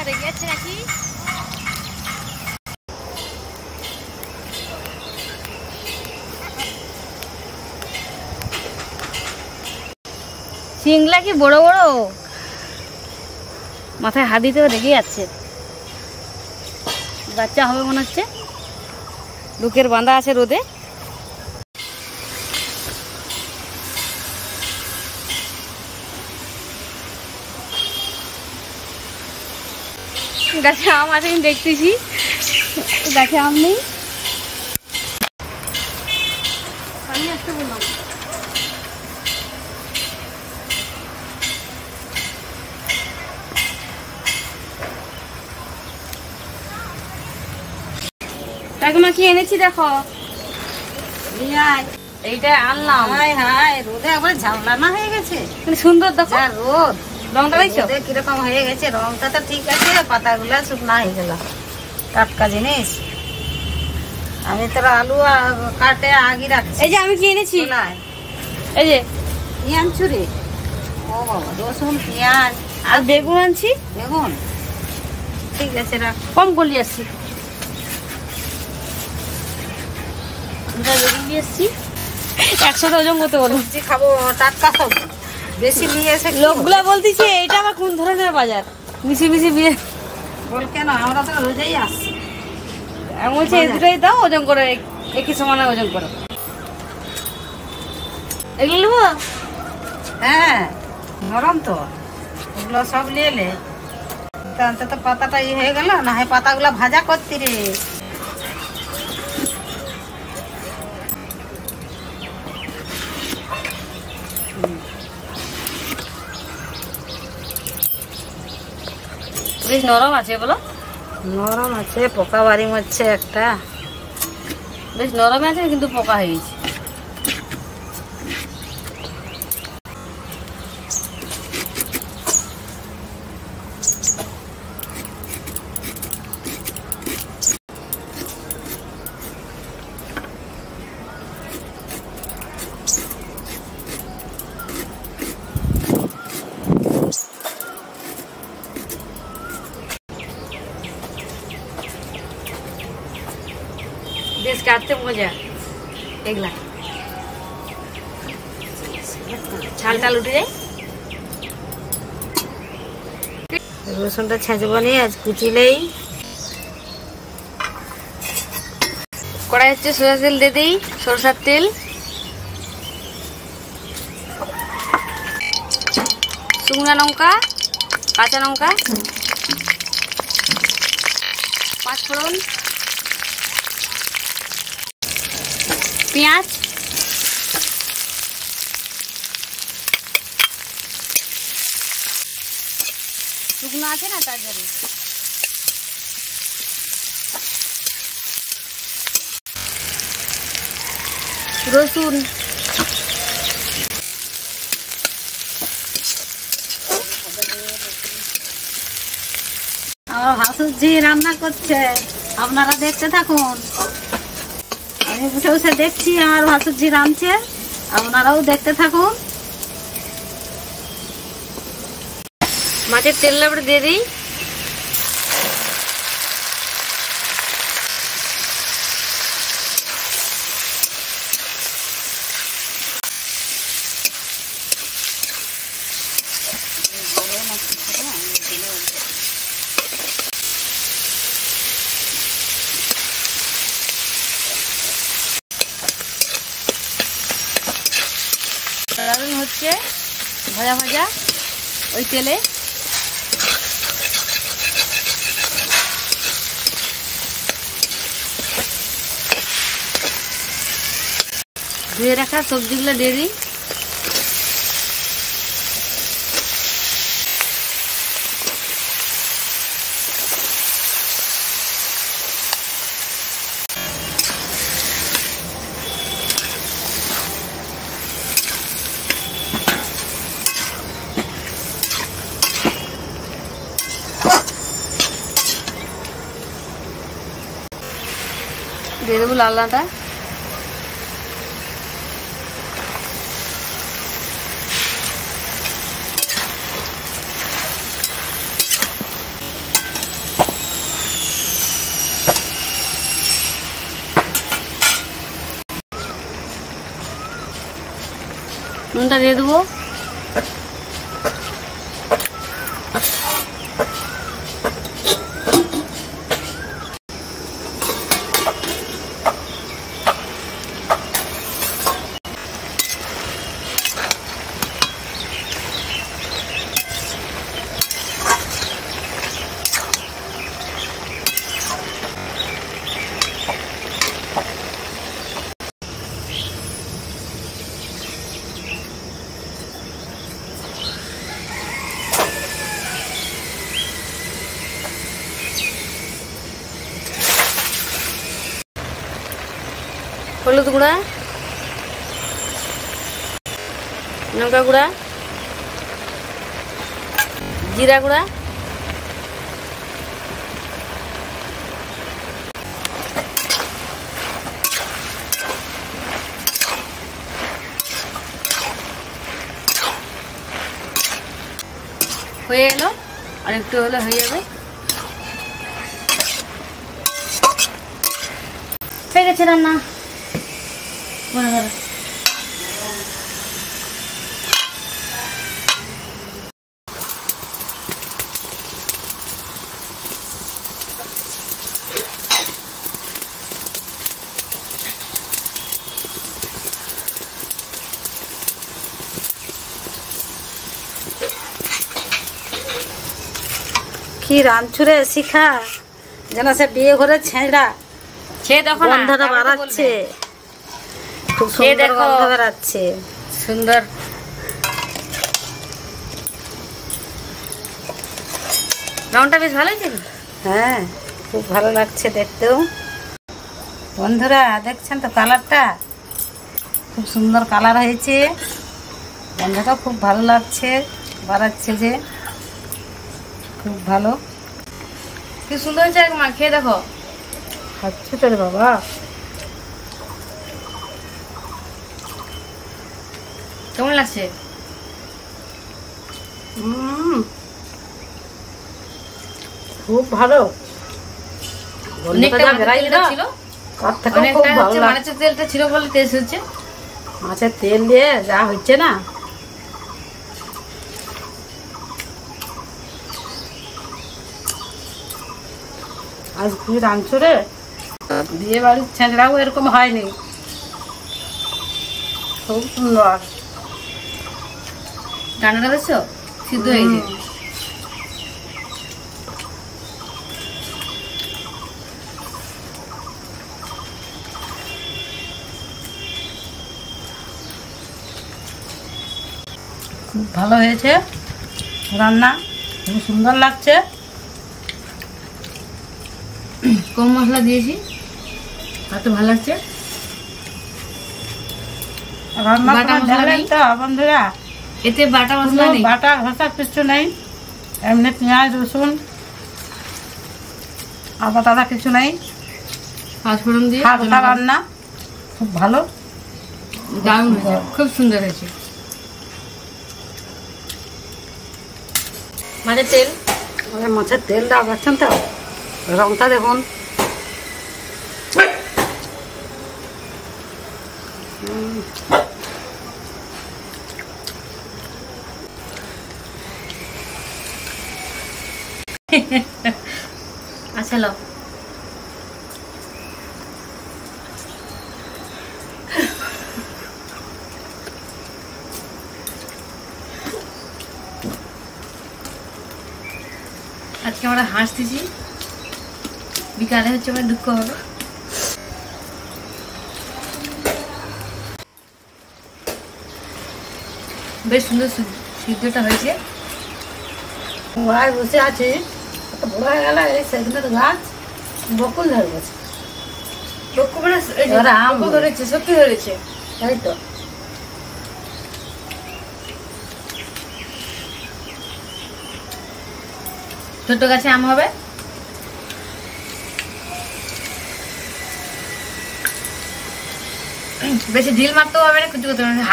রেগে যাচ্ছে নাকি? শিংলা কি বড় বড়, মাথায় হাত দিতেও রেগে যাচ্ছে। বাচ্চা হবে মনে হচ্ছে, লোকের বাঁধা আছে রোদে। গাছে আম আছে আমি দেখতেছি, গাছে আম নেই। আমি আসতে বললাম কাকিমা কি এনেছি দেখো। এইটা আনলাম। রোদে আবার ঝামলানা হয়ে গেছে, সুন্দর দেখো রোদ। রংটা দেখছো কিরকম হয়ে গেছে, রংটা তো ঠিক আছে, পাতাগুলা শুকনা হয়ে গেল। টাটকা জিনিস। আমি তোর আলু কাটে আগে রাখছি। এই যে আমি কি এনেছি, এই যে কি আনছু রে? ও বাবা, রসুন, পেঁয়াজ আর বেগুন আনছি। বেগুন ঠিক আছে, রাখ। কম করলি আসছি, বেগুন নিয়ে এসছি। একসাথে ওজন করতে বলো। সবজি খাবো, টাটকা সবজি বেশি নিয়ে এসে। লোকগুলা বলতেছে এটা আবার কোন ধরনের বাজার, মিশি মিশি বিয়ে বল কেন, আমরা তো রোজই আসছি। আমি বলছি এই দুটোই দাও, ওজন করে একই সমানে ওজন করো। এগুলো নেবো? হ্যাঁ, নরম তো, এগুলো সব নিয়ে নে। অন্তত পাতাটা ই হয়ে গেল, না হয় পাতাগুলো ভাজা করতি রে। বেশ নরম আছে বলো। নরম আছে, পোকা বাড়ি মরছে একটা। বেশ নরম আছে কিন্তু পোকা হয়ে গেছে। বেশ কাটতে মজা, এগুলা ছাল টাল উঠে যায়। রসুনটা ছেঁচবো নি আজ, কুচিলেই। কড়াই হচ্ছে সরষের তেল দিয়ে দিই, সরষের তেল, শুকনো লঙ্কা, কাঁচা লঙ্কা, পাঁচফোড়ন, পেঁয়াজ, শুকনো আছে না তার জন্য। রসুন, আমার ভাসুরজি রান্না করছে, আপনারা দেখতে থাকুন। আমি বসে বসে দেখছি আমার ভাসুরজি রাঁধছে, আপনারাও দেখতে থাকুন। মাছের তেল লাবড়ে দিয়ে দিই। হচ্ছে ভাজা ভাজা ওই তেলে। ধুয়ে রাখা সবজিগুলো দিয়ে দিই। দিয়ে দেবো লাল লাটা। নুনটা দিয়ে দেবো। হলুদ গুঁড়া, লঙ্কা গুঁড়া, জিরা গুঁড়া, হয়ে এলো, আর একটু হলে হয়ে যাবে। হয়ে গেছে রান্না। কি রাঁধছুরে শিখা, যেন সে বিয়ে ঘরে ছেঁড়া খেয়ে দেখো না, গন্ধটা বাড়াচ্ছে, খুব সুন্দর গন্ধ বেরাচ্ছে, সুন্দর। রংটা বেশ ভালো হয়েছে। হ্যাঁ, খুব ভালো লাগছে দেখতেও। বন্ধুরা দেখছেন তো কালারটা, খুব সুন্দর কালার হয়েছে, গন্ধটাও খুব ভালো লাগছে, বাড়াচ্ছে যে, খুব ভালো। কি সুন্দর হয়েছে, মা খেয়ে দেখো। খাচ্ছে তো রে বাবা। কেমন লাগছে? খুব ভালো। মাছের তেলটা ছিল বলে টেস্ট হচ্ছে। মাছের তেল দিয়ে যা হচ্ছে না, আজ কি রাঁধছো রে? বিয়ে বাড়ির ছেঁচড়াও এরকম হয়নি, খুব সুন্দর। ডানাটা দেখছো সিদ্ধ হয়েছে। খুব ভালো হয়েছে রান্না, খুব সুন্দর লাগছে। কম মশলা দিয়েছি, তাতে ভালো লাগছে। রান্না দেখলেন তো বন্ধুরা, এতে বাটা মশলা নেই, বাটা ঘষা কিছু নেই, এমনি পেঁয়াজ রসুন আদা টাদা কিছু নেই, পাঁচফোড়ন দিয়ে হালকা রান্না, খুব ভালো, দারুণ হয়েছে, খুব সুন্দর হয়েছে। মাছের তেল, মাছের তেল দেওয়া পাচ্ছেন তো, রংটা দেখুন। আচ্ছা লো, আজকে আমরা হাসতেছি, বিকালে হচ্ছে আমার দুঃখ হবে। বেশ সুন্দর সিদ্ধটা হয়েছে। ঘোড়ায় বসে আছি, বড় হয়ে গেল এই সেদিনের গাছ বকুল ধরে গেছে, আম ধরেছে, সত্যি ধরেছে, তাই তো। ছোট গাছে আম হবে। বেশি ঢিল মারতেও হবে না, কিছু করতে হবে না,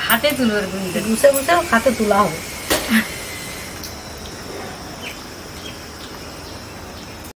হাতে তুলবে, বসে বসে হাতে তোলা হবে।